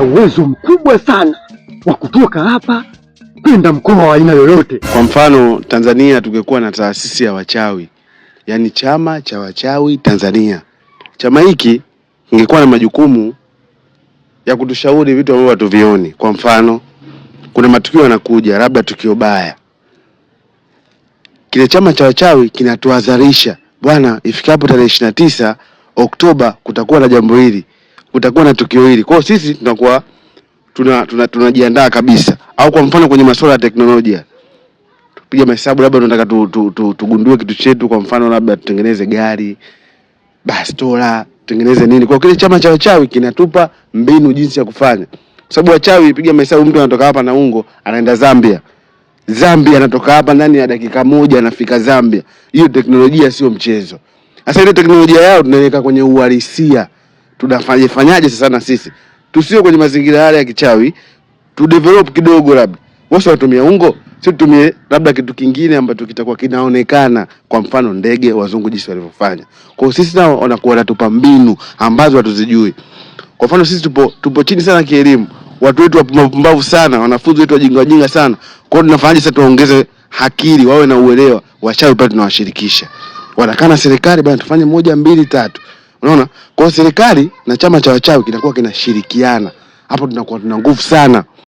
wana uwezo mkubwa sana wa kutoka hapa kwenda mkoa wa aina yoyote. Kwa mfano Tanzania tungekuwa na taasisi ya wachawi, yani chama cha wachawi Tanzania. Chama hiki kingekuwa na majukumu ya kutushauri vitu ambavyo hatuvioni. Kwa mfano kuna matukio yanakuja, labda tukio baya, kile chama cha wachawi kinatuadharisha, bwana ifikapo tarehe 29 Oktoba kutakuwa na jambo hili, kutakuwa na tukio hili. Kwa hiyo sisi tunakuwa tunajiandaa kabisa. Au kwa mfano kwenye masuala ya teknolojia, tupiga mahesabu, labda tunataka tugundue kitu chetu, kwa mfano labda tutengeneze gari, bastola, tutengeneze nini. Kwa kile chama cha wachawi kinatupa mbinu jinsi ya kufanya. Kwa sababu wachawi, piga mahesabu, mtu anatoka hapa na Ungo anaenda Zambia. Zambia anatoka hapa ndani ya dakika moja anafika Zambia. Hiyo teknolojia sio mchezo. Sasa ile teknolojia yao tunaweka kwenye uhalisia. Tunafanyaje sasa na sisi? Tusio kwenye mazingira yale ya kichawi, tu develop kidogo labda. Wao watumia Ungo, sisi tutumie labda kitu kingine ambacho kitakuwa kinaonekana, kwa mfano ndege wazungu jinsi walivyofanya. Kwa hiyo sisi nao wanakuwa wanatupa mbinu ambazo hatuzijui. Kwa mfano sisi tupo chini sana kielimu. Watu wetu wapumbavu sana, wanafunzi wetu wajinga sana. Kwa hiyo tunafanyaje sasa tuongeze akili, wawe na uelewa, wachawi pale tunawashirikisha. Wanakana serikali bwana tufanye 1 2 3. Unaona? Kwa hiyo serikali na chama cha wachawi kinakuwa kinashirikiana. Hapo tunakuwa tuna nguvu sana.